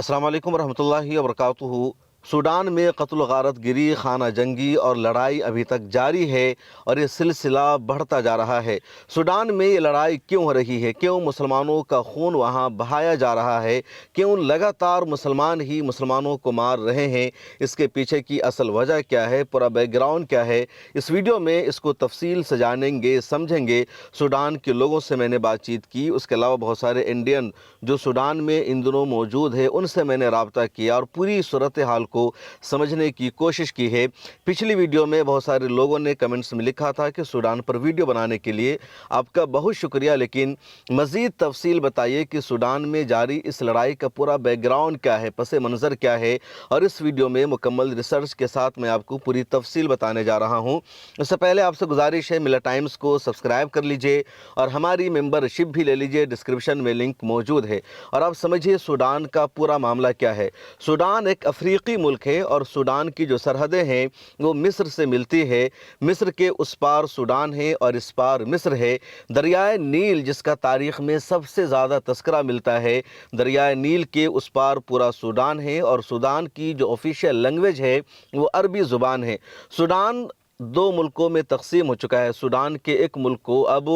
अस्सलाम वालेकुम रहमतुल्लाहि व बरकातुहू। सूडान में क़त्ल गारत गिरी, खाना जंगी और लड़ाई अभी तक जारी है और ये सिलसिला बढ़ता जा रहा है। सूडान में ये लड़ाई क्यों हो रही है? क्यों मुसलमानों का खून वहाँ बहाया जा रहा है? क्यों लगातार मुसलमान ही मुसलमानों को मार रहे हैं? इसके पीछे की असल वजह क्या है? पूरा बैकग्राउंड क्या है? इस वीडियो में इसको तफसील से जानेंगे, समझेंगे। सूडान के लोगों से मैंने बातचीत की, उसके अलावा बहुत सारे इंडियन जो सूडान में इन दिनों मौजूद है उनसे मैंने रब्ता किया और पूरी सूरत हाल को समझने की कोशिश की है। पिछली वीडियो में बहुत सारे लोगों ने कमेंट्स में लिखा था कि सूडान पर वीडियो बनाने के लिए आपका बहुत शुक्रिया, लेकिन मज़ीद तफसील बताइए कि सूडान में जारी इस लड़ाई का पूरा बैकग्राउंड क्या है, पस मंज़र क्या है। और इस वीडियो में मुकम्मल रिसर्च के साथ मैं आपको पूरी तफसील बताने जा रहा हूँ। उससे पहले आपसे गुजारिश है, मिलत टाइम्स को सब्सक्राइब कर लीजिए और हमारी मेंबरशिप भी ले लीजिए, डिस्क्रिप्शन में लिंक मौजूद है। और आप समझिए सूडान का पूरा मामला क्या है। सूडान एक अफ्रीकी मुल्क है और सूडान की जो सरहदें हैं वो मिस्र से मिलती है। मिस्र के उस पार सूडान है और इस पार मिस्र है। दरियाए नील जिसका तारीख़ में सबसे ज़्यादा तस्करा मिलता है, दरियाए नील के उस पार पूरा सूडान है और सूडान की जो ऑफिशियल लैंग्वेज है वो अरबी ज़ुबान है। सूडान दो मुल्कों में तकसीम हो चुका है। सूडान के एक मुल्क को अब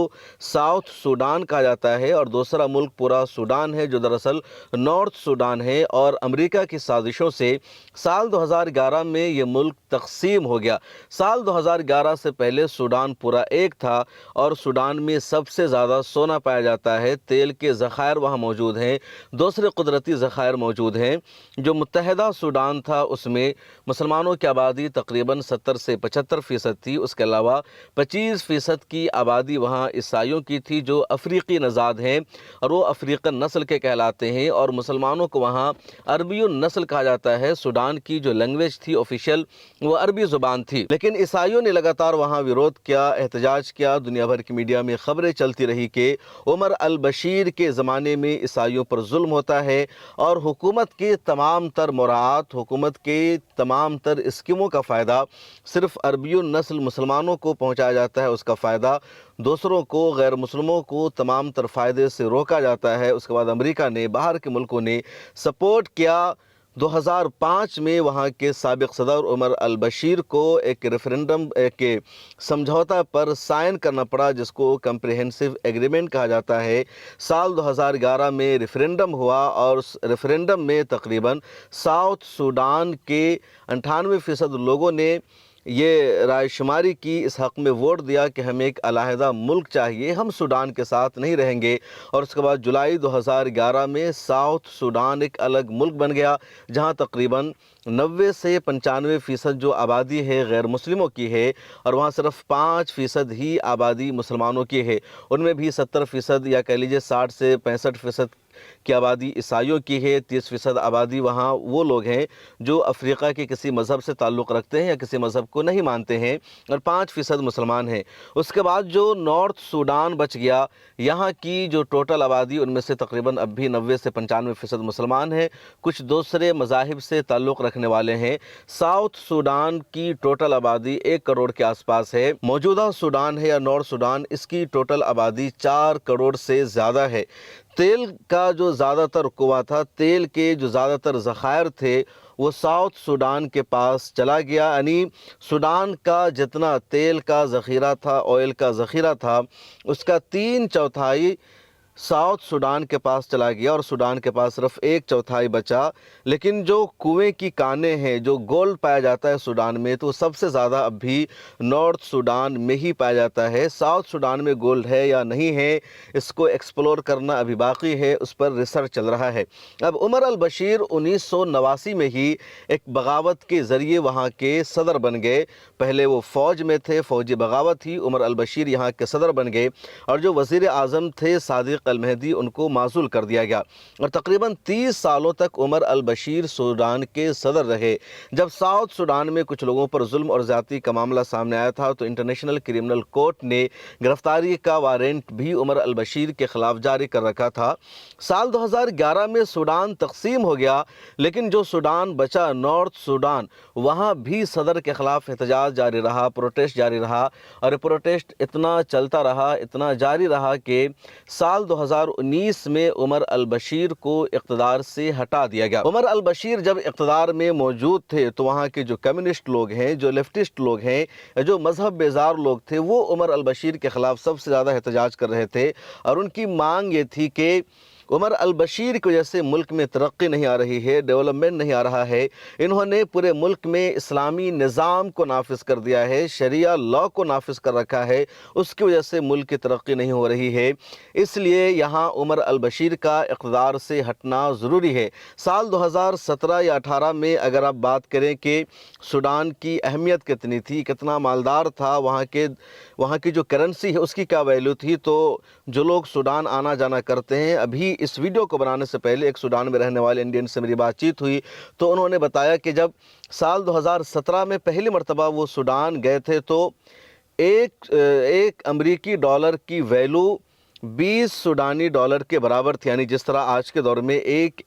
साउथ सूडान कहा जाता है और दूसरा मुल्क पूरा सूडान है जो दरअसल नॉर्थ सूडान है। और अमेरिका की साजिशों से साल 2011 में ये मुल्क तकसीम हो गया। साल 2011 से पहले सूडान पूरा एक था और सूडान में सबसे ज़्यादा सोना पाया जाता है, तेल के ज़खायर वहाँ मौजूद हैं, दूसरे कुदरती ज़खायर मौजूद हैं। जो मुत्तहदा सूडान था उसमें मुसलमानों की आबादी तकरीबन 70 से 75% थी। उसके अलावा 25% की आबादी वहाँ ईसाइयों की थी जो अफ्रीकी नज़ाद हैं और वो अफ्रीकन नस्ल के कहलाते हैं। और मुसलमानों को वहाँ अरबियुन नस्ल कहा जाता है। सूडान की जो लैंग्वेज थी ऑफिशियल वो अरबी ज़ुबान थी, लेकिन ईसाइयों ने लगातार वहाँ विरोध किया, एहतजाज किया। दुनिया भर की मीडिया में ख़बरें चलती रही कि उमर अल बशीर के ज़माने में ईसाइयों पर जुल्म होता है और हुकूमत के तमाम तर मुराआत, हुकूमत के तमाम तर स्कीमों का फ़ायदा सिर्फ़ अरबियुन नस्ल मुसलमानों को पहुँचाया जाता है, उसका फ़ायदा दूसरों को, गैर मुस्लिमों को तमाम तर फ़ायदे से रोका जाता है। उसके बाद अमेरिका ने, बाहर के मुल्कों ने सपोर्ट किया। 2005 में वहाँ के साबिक़ सदर उमर अल बशीर को एक रेफरेंडम के समझौता पर साइन करना पड़ा जिसको कम्प्रिहेंसिव एग्रीमेंट कहा जाता है। साल 2011 में रेफरेंडम हुआ और उस रेफरेंडम में तकरीबन साउथ सूडान के 98% लोगों ने ये रायशुमारी की, इस हक़ में वोट दिया कि हमें एक अलहदा मुल्क चाहिए, हम सूडान के साथ नहीं रहेंगे। और उसके बाद जुलाई 2011 में साउथ सूडान एक अलग मुल्क बन गया जहाँ तकरीबन 90 से 95% जो आबादी है गैर मुस्लिमों की है और वहाँ सिर्फ 5% ही आबादी मुसलमानों की है। उनमें भी 70% या कह लीजिए 60 से 65% की आबादी ईसाइयों की है। 30% आबादी वहाँ वो लोग हैं जो अफ्रीका के किसी मज़हब से ताल्लुक़ रखते हैं या किसी मज़हब को नहीं मानते हैं और 5% मुसलमान हैं। उसके बाद जो नॉर्थ सूडान बच गया, यहाँ की जो टोटल आबादी उनमें से तकरीबन अब भी 90 से 95% मुसलमान हैं, कुछ दूसरे मज़ाहिब से ताल्लुक़ रखने वाले हैं। साउथ सूडान की टोटल आबादी 1 करोड़ के आसपास है। मौजूदा सूडान है या नॉर्थ सूडान, इसकी टोटल आबादी 4 करोड़ से ज़्यादा है। तेल का जो ज़्यादातर कुआं था, तेल के जो ज़्यादातर ज़खायर थे वो साउथ सूडान के पास चला गया। यानी सूडान का जितना तेल का ज़ख़ीरा था, ऑयल का ज़ख़ीरा था, उसका 3/4 साउथ सूडान के पास चला गया और सूडान के पास सिर्फ 1/4 बचा। लेकिन जो कुएं की कानें हैं, जो गोल्ड पाया जाता है सूडान में, तो सबसे ज़्यादा अब भी नॉर्थ सूडान में ही पाया जाता है। साउथ सूडान में गोल्ड है या नहीं है, इसको एक्सप्लोर करना अभी बाकी है, उस पर रिसर्च चल रहा है। अब उमर अल बशीर 1989 में ही एक बगावत के ज़रिए वहाँ के सदर बन गए। पहले वो फ़ौज में थे, फ़ौजी बगावत ही, उमर अल बशीर यहाँ के सदर बन गए और जो वज़ीर आज़म थे सादिक अल महदी, उनको माज़ूल कर दिया गया और तकरीबन 30 सालों तक उमर अल बशीर सूडान के सदर रहे। जब साउथ सूडान में कुछ लोगों पर जुल्म और ज़्यादती का मामला सामने आया था तो इंटरनेशनल क्रिमिनल कोर्ट ने गिरफ्तारी का वारंट भी उमर अल बशीर के ख़िलाफ़ जारी कर रखा था। साल 2011 में सूडान तकसीम हो गया, लेकिन जो सूडान बचा नॉर्थ सूडान, वहाँ भी सदर के ख़िलाफ़ एहतजाज जारी रहा, प्रोटेस्ट जारी रहा और प्रोटेस्ट इतना चलता रहा, इतना जारी रहा कि साल 2019 में उमर अल-बशीर को इक़्तिदार से हटा दिया गया। उमर अल-बशीर जब इक़्तिदार में मौजूद थे तो वहाँ के जो कम्युनिस्ट लोग हैं, जो लेफ्टिस्ट लोग हैं, जो मजहब बेजार लोग थे, वो उमर अल-बशीर के ख़िलाफ़ सबसे ज़्यादा एहतजाज कर रहे थे और उनकी मांग ये थी कि उमर अल-बशीर की वजह से मुल्क में तरक्की नहीं आ रही है, डेवलपमेंट नहीं आ रहा है। इन्होंने पूरे मुल्क में इस्लामी निज़ाम को नाफिज कर दिया है, शरिया लॉ को नाफिज कर रखा है, उसकी वजह से मुल्क की तरक्की नहीं हो रही है। इसलिए यहाँ उमर अल-बशीर का इक़्तिदार से हटना ज़रूरी है। साल 2017 या 18 में अगर आप बात करें कि सूडान की अहमियत कितनी थी, कितना मालदार था, वहाँ की जो करेंसी है उसकी क्या वैल्यू थी, तो जो लोग सूडान आना जाना करते हैं, अभी इस वीडियो को बनाने से पहले एक सूडान में रहने वाले इंडियन से मेरी बातचीत हुई तो उन्होंने बताया कि जब साल 2017 में पहली मर्तबा वो सूडान गए थे तो एक अमरीकी डॉलर की वैल्यू 20 सूडानी डॉलर के बराबर थी। यानी जिस तरह आज के दौर में एक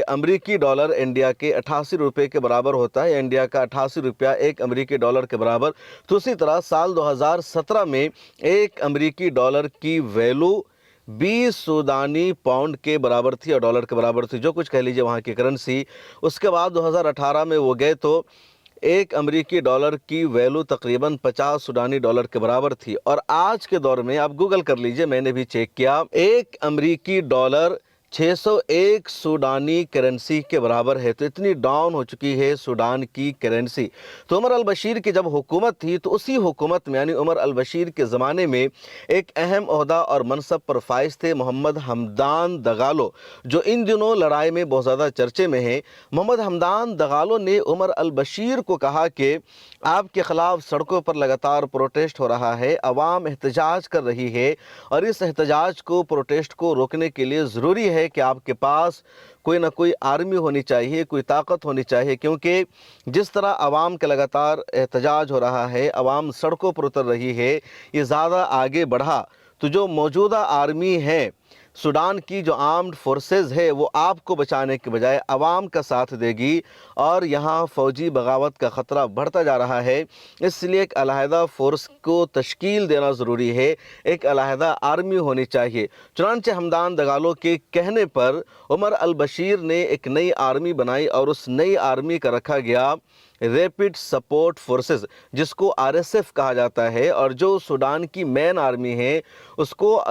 अमरीकी डॉलर इंडिया के 88 रुपये के बराबर होता है, इंडिया का 88 रुपया एक अमरीकी डॉलर के बराबर, तो उसी तरह साल 2017 में एक अमरीकी डॉलर की वैल्यू 20 सूडानी पाउंड के बराबर थी और डॉलर के बराबर थी, जो कुछ कह लीजिए वहाँ की करेंसी। उसके बाद 2018 में वो गए तो एक अमरीकी डॉलर की वैल्यू तकरीबन 50 सूडानी डॉलर के बराबर थी और आज के दौर में आप गूगल कर लीजिए, मैंने भी चेक किया, एक अमरीकी डॉलर 601 सूडानी करेंसी के बराबर है। तो इतनी डाउन हो चुकी है सूडान की करेंसी। तो उमर अल-बशीर की जब हुकूमत थी तो उसी हुकूमत में यानी उमर अल-बशीर के ज़माने में एक अहम ओहदा और मनसब पर फाइज थे मोहम्मद हमदान दगालो, जो इन दिनों लड़ाई में बहुत ज़्यादा चर्चे में हैं। मोहम्मद हमदान दगालो ने उमर अल-बशीर को कहा कि आपके ख़िलाफ़ सड़कों पर लगातार प्रोटेस्ट हो रहा है, अवाम एहतजाज कर रही है और इस एहतजाज को, प्रोटेस्ट को रोकने के लिए ज़रूरी है कि आपके पास कोई ना कोई आर्मी होनी चाहिए, कोई ताकत होनी चाहिए, क्योंकि जिस तरह आवाम का लगातार एहतजाज हो रहा है, आवाम सड़कों पर उतर रही है, ये ज़्यादा आगे बढ़ा तो जो मौजूदा आर्मी है, सूडान की जो आर्म्ड फोर्सेस है, वो आपको बचाने के बजाय आवाम का साथ देगी और यहाँ फ़ौजी बगावत का ख़तरा बढ़ता जा रहा है। इसलिए एक अलहदा फ़ोर्स को तश्कील देना ज़रूरी है, एक अलहदा आर्मी होनी चाहिए। चुनांचे हमदान दगालो के कहने पर उमर अल-बशीर ने एक नई आर्मी बनाई और उस नई आर्मी का रखा गया रैपिड सपोर्ट फोर्सेस, जिसको आरएसएफ कहा जाता है, और जो सूडान की मेन आर्मी है उसको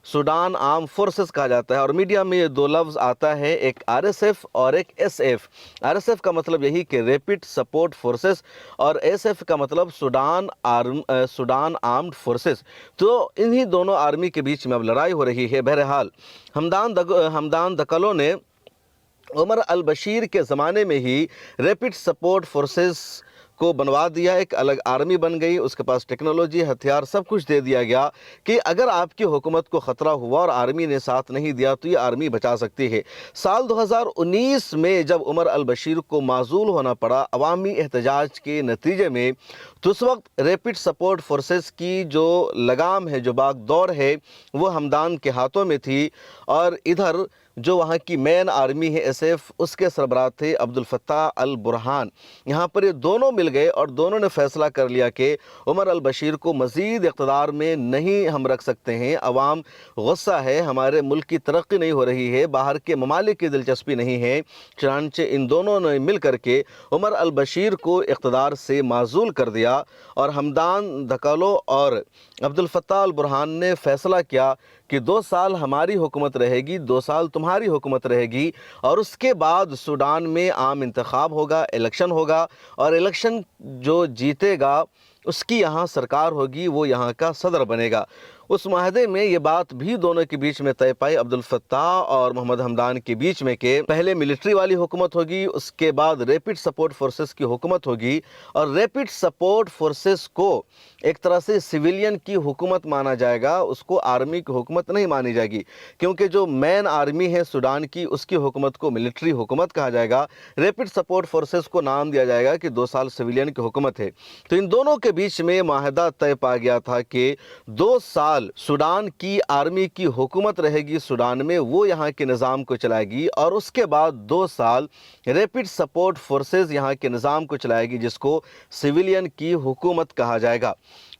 सूडान आर्म फोर्सेस कहा जाता है। और मीडिया में ये दो लफ्ज़ आता है, एक आरएसएफ और एक एसएफ। आरएसएफ का मतलब यही कि रैपिड सपोर्ट फोर्सेस और एसएफ का मतलब सूडान आर्म्ड फोर्सेस। तो इन्हीं दोनों आर्मी के बीच में अब लड़ाई हो रही है। बहरहाल हमदान दगालो ने उमर अल-बशीर के ज़माने में ही रैपिड सपोर्ट फोर्सेस को बनवा दिया, एक अलग आर्मी बन गई, उसके पास टेक्नोलॉजी, हथियार, सब कुछ दे दिया गया कि अगर आपकी हुकूमत को ख़तरा हुआ और आर्मी ने साथ नहीं दिया तो ये आर्मी बचा सकती है। साल 2019 में जब उमर अल-बशीर को माज़ूल होना पड़ा अवामी एहतजाज के नतीजे में, तो उस वक्त रैपिड सपोर्ट फोर्सेस की जो लगाम है, जो बागडोर है, वो हमदान के हाथों में थी और इधर जो वहाँ की मेन आर्मी है एसएफ, उसके सरबराह थे अब्दुल फत्ताह अल बुरहान। यहाँ पर ये दोनों मिल गए और दोनों ने फैसला कर लिया कि उमर अल-बशीर को मज़ीद इक़्तिदार में नहीं हम रख सकते हैं, अवाम गुस्सा है, हमारे मुल्क की तरक्की नहीं हो रही है, बाहर के ममालिक की दिलचस्पी नहीं है। चुनांचे इन दोनों ने मिल करके उमर अल-बशीर को इक़्तिदार से माज़ूल कर दिया और हमदान दगालो और अब्दुल फत्ताह अल बुरहान ने फ़ैसला किया कि 2 साल हमारी हुकूमत रहेगी, 2 साल तुम्हारी हुकूमत रहेगी और उसके बाद सूडान में आम इंतखाब होगा, इलेक्शन होगा और इलेक्शन जो जीतेगा उसकी यहाँ सरकार होगी, वो यहाँ का सदर बनेगा। उस माहदे में ये बात भी दोनों के बीच में तय पाई, अब्दुल फत्ताह और मोहम्मद हमदान के बीच में, कि पहले मिलिट्री वाली हुकूमत होगी, उसके बाद रैपिड सपोर्ट फोर्सेस की हुकूमत होगी और रैपिड सपोर्ट फोर्सेस को एक तरह से सिविलियन की हुकूमत माना जाएगा, उसको आर्मी की हुकूमत नहीं मानी जाएगी, क्योंकि जो मेन आर्मी है सूडान की उसकी हुकूमत को मिलिट्री हुकूमत कहा जाएगा। रैपिड सपोर्ट फोर्सेस को नाम दिया जाएगा कि 2 साल सिविलियन की हुकूमत है। तो इन दोनों के बीच में माहदा तय पा गया था कि 2 साल सूडान की आर्मी की हुकूमत रहेगी सूडान में, वो यहाँ के निज़ाम को चलाएगी और उसके बाद 2 साल रैपिड सपोर्ट फोर्सेस यहाँ के निज़ाम को चलाएगी, जिसको सिविलियन की हुकूमत कहा जाएगा।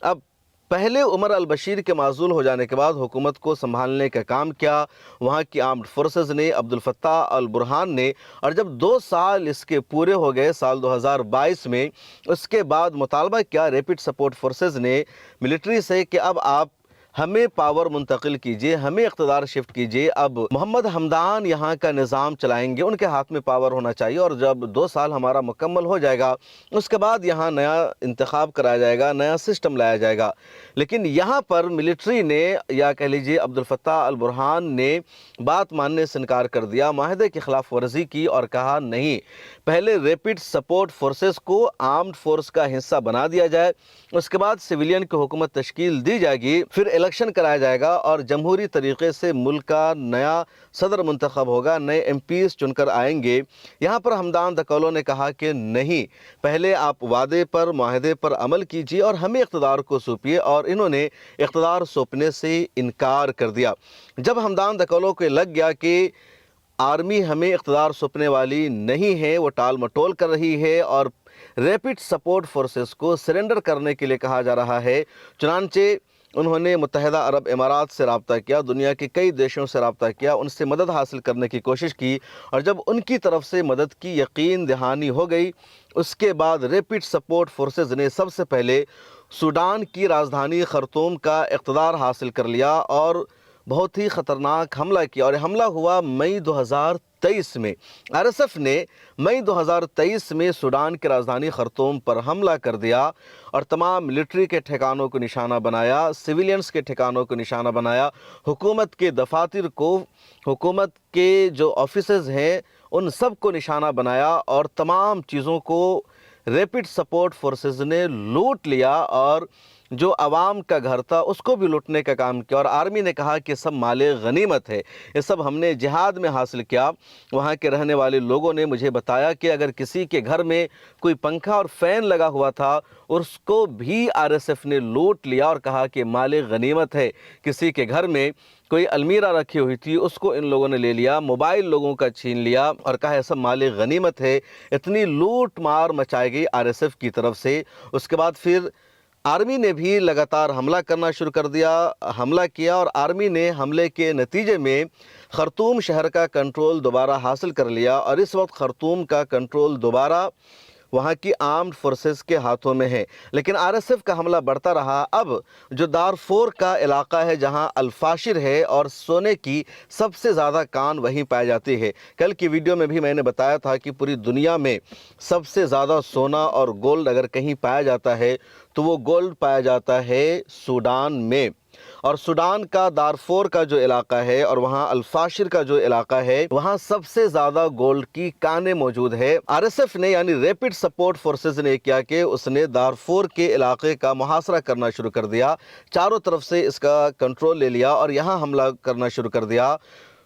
अब पहले उमर अल बशीर के माजूल हो जाने के बाद हुकूमत को संभालने का काम किया वहाँ की आर्म्ड फोर्सेस ने, अब्दुल फत्ताह अल बुरहान ने। और जब 2 साल इसके पूरे हो गए साल 2022 में, उसके बाद मुतालबा किया रैपिड सपोर्ट फोर्सेस ने मिलिट्री से कि अब आप हमें पावर मुंतकिल कीजिए, हमें इक़्तिदार शिफ्ट कीजिए। अब मोहम्मद हमदान यहाँ का निज़ाम चलाएंगे, उनके हाथ में पावर होना चाहिए, और जब 2 साल हमारा मुकम्मल हो जाएगा उसके बाद यहाँ नया इंतखाब कराया जाएगा, नया सिस्टम लाया जाएगा। लेकिन यहाँ पर मिलिट्री ने, या कह लीजिए अब्दुल फत्ताह अल बुरहान ने, बात मानने से इनकार कर दिया, माहदे की खिलाफ वर्जी की और कहा नहीं, पहले रैपिड सपोर्ट फोर्सेस को आर्म्ड फोर्स का हिस्सा बना दिया जाए, उसके बाद सिविलियन की हुकूमत तश्कील दी जाएगी, फिर इलेक्शन कराया जाएगा और जमहूरी तरीके से मुल्क का नया सदर मुंतखब होगा, नए एमपीज़ चुनकर आएंगे। यहाँ पर हमदान दकौलो ने कहा कि नहीं, पहले आप वादे पर, माहदे पर अमल कीजिए और हमें इक़्तिदार को सौंपिए, और इन्होंने इक़्तिदार सौंपने से इनकार कर दिया। जब हमदान दकौलो को लग गया कि आर्मी हमें इक़्तिदार सौंपने वाली नहीं है, वो टाल मटोल कर रही है और रैपिड सपोर्ट फोर्सेस को सरेंडर करने के लिए कहा जा रहा है, चुनांचे उन्होंने मुत्तहिदा अरब इमारात से रब्ता किया, दुनिया के कई देशों से रब्ता किया, उनसे मदद हासिल करने की कोशिश की, और जब उनकी तरफ से मदद की यकीन दहानी हो गई, उसके बाद रैपिड सपोर्ट फोर्सेस ने सबसे पहले सूडान की राजधानी खर्तूम का इक़्तिदार हासिल कर लिया और बहुत ही ख़तरनाक हमला किया। और हमला हुआ मई 2023 में। आरएसएफ ने मई 2023 में सूडान की राजधानी खर्तूम पर हमला कर दिया और तमाम मिलिट्री के ठिकानों को निशाना बनाया, सिविलियंस के ठिकानों को निशाना बनाया, हुकूमत के दफातर को, हुकूमत के जो ऑफिसेज़ हैं उन सब को निशाना बनाया, और तमाम चीज़ों को रैपिड सपोर्ट फोर्सेस ने लूट लिया, और जो आवाम का घर था उसको भी लूटने का काम किया। और आर्मी ने कहा कि सब माले गनीमत है, ये सब हमने जिहाद में हासिल किया। वहाँ के रहने वाले लोगों ने मुझे बताया कि अगर किसी के घर में कोई पंखा और फ़ैन लगा हुआ था उसको भी आरएसएफ ने लूट लिया और कहा कि माले गनीमत है। किसी के घर में कोई अलमीरा रखी हुई थी उसको इन लोगों ने ले लिया, मोबाइल लोगों का छीन लिया और कहा यह सब माले गनीमत है। इतनी लूट मार मचाई गई आरएसएफ की तरफ से। उसके बाद फिर आर्मी ने भी लगातार हमला करना शुरू कर दिया, हमला किया, और आर्मी ने हमले के नतीजे में खर्तूम शहर का कंट्रोल दोबारा हासिल कर लिया, और इस वक्त खर्तूम का कंट्रोल दोबारा वहाँ की आर्म्ड फोर्सेस के हाथों में है। लेकिन आरएसएफ का हमला बढ़ता रहा। अब जो दारफोर का इलाका है जहाँ अल-फाशिर है और सोने की सबसे ज़्यादा कान वहीं पाई जाती है। कल की वीडियो में भी मैंने बताया था कि पूरी दुनिया में सबसे ज़्यादा सोना और गोल्ड अगर कहीं पाया जाता है तो वो गोल्ड पाया जाता है सूडान में। और सूडान का दारफोर का जो इलाका है और वहाँ अल-फाशिर का जो इलाका है वहाँ सबसे ज़्यादा गोल्ड की कानें मौजूद है। आरएसएफ ने यानी रैपिड सपोर्ट फोर्सेस ने क्या कि उसने दारफोर के इलाके का मुहासरा करना शुरू कर दिया, चारों तरफ से इसका कंट्रोल ले लिया और यहाँ हमला करना शुरू कर दिया।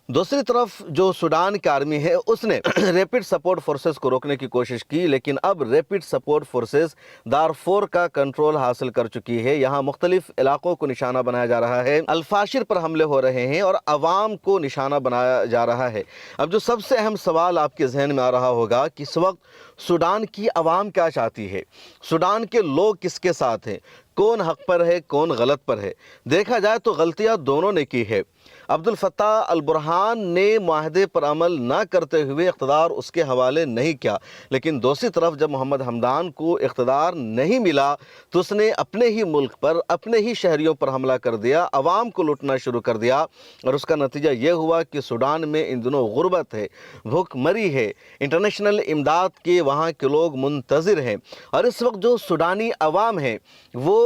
दूसरी तरफ जो सूडान की आर्मी है उसने रैपिड सपोर्ट फोर्सेस को रोकने की कोशिश की, लेकिन अब रैपिड सपोर्ट फोर्सेस दारफोर का कंट्रोल हासिल कर चुकी है। यहाँ मुख्तलिफ इलाकों को निशाना बनाया जा रहा है, अल-फाशिर पर हमले हो रहे हैं और अवाम को निशाना बनाया जा रहा है। अब जो सबसे अहम सवाल आपके जहन में आ रहा होगा कि इस वक्त सूडान की अवाम क्या चाहती है, सूडान के लोग किसके साथ हैं, कौन हक पर है कौन गलत पर है। देखा जाए तो गलतियां दोनों ने की है। अब्दुल फत्ताह अल बुरहान ने माहदे पर अमल न करते हुए इक़्तिदार उसके हवाले नहीं किया, लेकिन दूसरी तरफ जब मोहम्मद हमदान को इक़्तिदार नहीं मिला तो उसने अपने ही मुल्क पर, अपने ही शहरियों पर हमला कर दिया, अवाम को लूटना शुरू कर दिया। और उसका नतीजा ये हुआ कि सूडान में इन दिनों गुर्बत है, भूखमरी है, इंटरनेशनल इमदाद के वहाँ के लोग मुंतज़िर हैं। और इस वक्त जो सूडानी अवाम है वो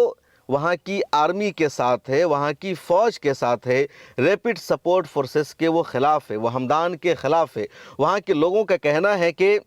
वहाँ की आर्मी के साथ है, वहाँ की फ़ौज के साथ है, रैपिड सपोर्ट फोर्सेस के वो ख़िलाफ़ है, वो हमदान के ख़िलाफ़ है। वहाँ के लोगों का कहना है कि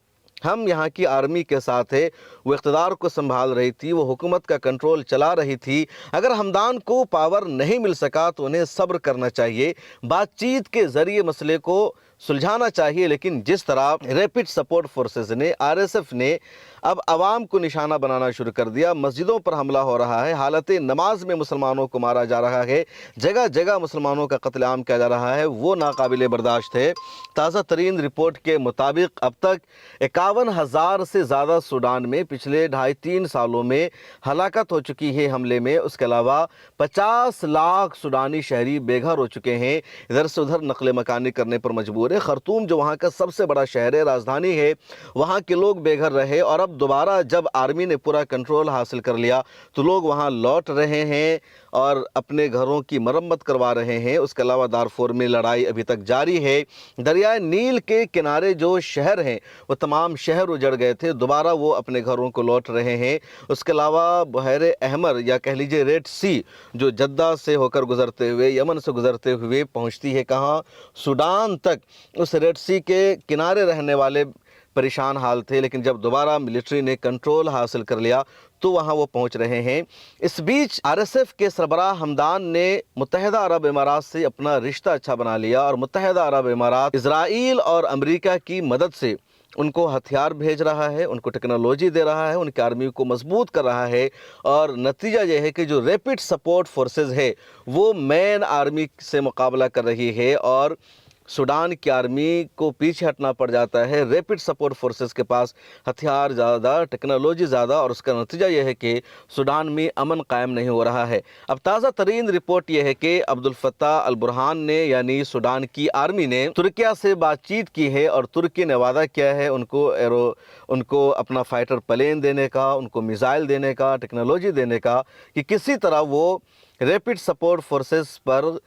हम यहाँ की आर्मी के साथ है, वो इक़्तिदार को संभाल रही थी, वो हुकूमत का कंट्रोल चला रही थी। अगर हमदान को पावर नहीं मिल सका तो उन्हें सब्र करना चाहिए, बातचीत के ज़रिए मसले को सुलझाना चाहिए, लेकिन जिस तरह रैपिड सपोर्ट फोर्सेस ने, आरएसएफ ने अब आवाम को निशाना बनाना शुरू कर दिया, मस्जिदों पर हमला हो रहा है, हालत नमाज में मुसलमानों को मारा जा रहा है, जगह जगह मुसलमानों का कत्लेआम किया जा रहा है, वो नाकाबिले बर्दाश्त है। ताज़ा तरीन रिपोर्ट के मुताबिक अब तक 51,000 से ज़्यादा सूडान में पिछले 2.5-3 सालों में हलाकत हो चुकी है हमले में। उसके अलावा 50 लाख सूडानी शहरी बेघर हो चुके हैं, इधर से उधर नकल मकानी करने पर मजबूर है। खर्तूम जो वहाँ का सबसे बड़ा शहर है, राजधानी है, वहाँ के लोग बेघर रहे और अब दोबारा जब आर्मी ने पूरा कंट्रोल हासिल कर लिया तो लोग वहाँ लौट रहे हैं और अपने घरों की मरम्मत करवा रहे हैं। उसके अलावा दारफूर में लड़ाई अभी तक जारी है। दरियाए नील के किनारे जो शहर हैं वो तमाम शहर उजड़ गए थे, दोबारा वो अपने घरों को लौट रहे हैं। उसके अलावा बहरे अहमर या कह लीजिए रेड सी जो जद्दा से होकर गुजरते हुए, यमन से गुजरते हुए पहुंचती है कहाँ, सूडान तक, उस रेड सी के किनारे रहने वाले परेशान हाल थे, लेकिन जब दोबारा मिलिट्री ने कंट्रोल हासिल कर लिया तो वहाँ वो पहुँच रहे हैं। इस बीच आरएसएफ के सरबराह हमदान ने मुत्तहिदा अरब इमारात से अपना रिश्ता अच्छा बना लिया और मुत्तहिदा अरब इमारात इजराइल और अमेरिका की मदद से उनको हथियार भेज रहा है, उनको टेक्नोलॉजी दे रहा है, उनकी आर्मी को मजबूत कर रहा है। और नतीजा यह है कि जो रैपिड सपोर्ट फोर्सेस है वो मेन आर्मी से मुकाबला कर रही है और सूडान की आर्मी को पीछे हटना पड़ जाता है। रैपिड सपोर्ट फोर्सेस के पास हथियार ज़्यादा, टेक्नोलॉजी ज़्यादा, और उसका नतीजा यह है कि सूडान में अमन कायम नहीं हो रहा है। अब ताज़ा तरीन रिपोर्ट यह है कि अब्दुल फत्ताह अल बुरहान ने यानी सूडान की आर्मी ने तुर्किया से बातचीत की है और तुर्की ने वादा किया है उनको अपना फाइटर प्लेन देने का, उनको मिसाइल देने का, टेक्नोलॉजी देने का, कि किसी तरह वो रैपिड सपोर्ट फोर्सेस पर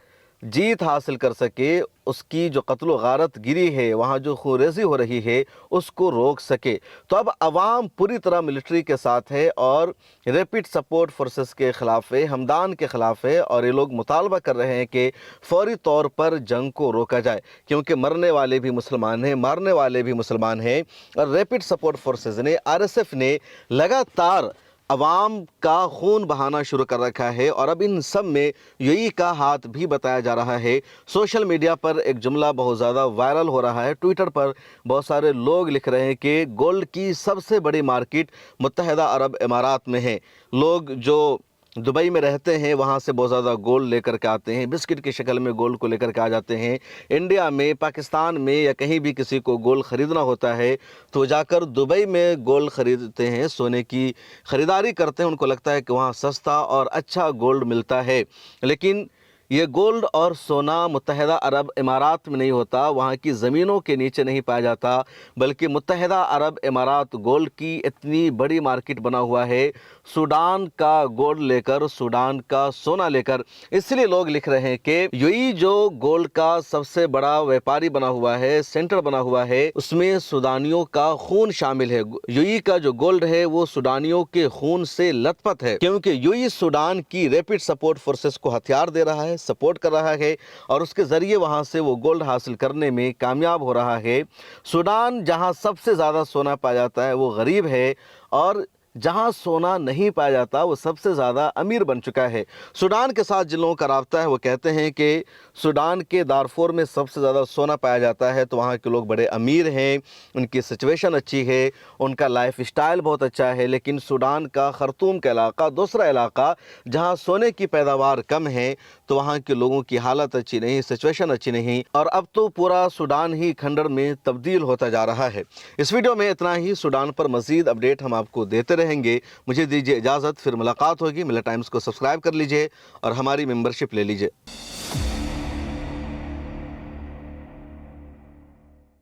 जीत हासिल कर सके, उसकी जो कत्ल गारत गिरी है, वहाँ जो खूरेज़ी हो रही है, उसको रोक सके। तो अब अवाम पूरी तरह मिलिट्री के साथ है और रैपिड सपोर्ट फोर्सेस के ख़िलाफ़ है, हमदान के ख़िलाफ़ है, और ये लोग मुतालबा कर रहे हैं कि फ़ौरी तौर पर जंग को रोका जाए, क्योंकि मरने वाले भी मुसलमान हैं, मारने वाले भी मुसलमान हैं। और रैपिड सपोर्ट फोर्सेस ने, आरएसएफ ने लगातार अवाम का खून बहाना शुरू कर रखा है और अब इन सब में यूएई का हाथ भी बताया जा रहा है। सोशल मीडिया पर एक जुमला बहुत ज़्यादा वायरल हो रहा है, ट्विटर पर बहुत सारे लोग लिख रहे हैं कि गोल्ड की सबसे बड़ी मार्केट मुत्तहिदा अरब इमारात में है। लोग जो दुबई में रहते हैं वहाँ से बहुत ज़्यादा गोल्ड लेकर के आते हैं, बिस्किट की शक्ल में गोल्ड को लेकर के आ जाते हैं। इंडिया में, पाकिस्तान में या कहीं भी किसी को गोल्ड ख़रीदना होता है तो जाकर दुबई में गोल्ड ख़रीदते हैं, सोने की ख़रीदारी करते हैं। उनको लगता है कि वहाँ सस्ता और अच्छा गोल्ड मिलता है, लेकिन ये गोल्ड और सोना मुत्तहिदा अरब इमारात में नहीं होता, वहाँ की ज़मीनों के नीचे नहीं पाया जाता, बल्कि मुत्तहिदा अरब इमारात गोल्ड की इतनी बड़ी मार्केट बना हुआ है, सूडान का गोल्ड लेकर, सूडान का सोना लेकर। इसलिए लोग लिख रहे हैं कि यूएई जो गोल्ड का सबसे बड़ा व्यापारी बना हुआ है, सेंटर बना हुआ है, उसमें सूडानियों का खून शामिल है। यूएई का जो गोल्ड है वो सूडानियों के खून से लथपथ है, क्योंकि यूएई सूडान की रैपिड सपोर्ट फोर्सेस को हथियार दे रहा है, सपोर्ट कर रहा है और उसके ज़रिए वहाँ से वो गोल्ड हासिल करने में कामयाब हो रहा है। सूडान जहाँ सबसे ज़्यादा सोना पाया जाता है वो गरीब है और जहाँ सोना नहीं पाया जाता वो सबसे ज़्यादा अमीर बन चुका है। सूडान के साथ जिन लोगों का राब्ता है वो कहते हैं कि सूडान के दारफूर में सबसे ज़्यादा सोना पाया जाता है, तो वहाँ के लोग बड़े अमीर हैं, उनकी सिचुएशन अच्छी है, उनका लाइफ स्टाइल बहुत अच्छा है। लेकिन सूडान का खर्तूम का इलाका, दूसरा इलाका जहाँ सोने की पैदावार कम है, तो वहाँ के लोगों की हालत अच्छी नहीं, सिचुएशन अच्छी नहीं, और अब तो पूरा सूडान ही खंडर में तब्दील होता जा रहा है। इस वीडियो में इतना ही। सूडान पर मज़ीद अपडेट हम आपको देते रहेंगे। मुझे दीजिए इजाज़त, फिर मुलाकात होगी। मिला टाइम्स को सब्सक्राइब कर लीजिए और हमारी मेंबरशिप ले लीजिए।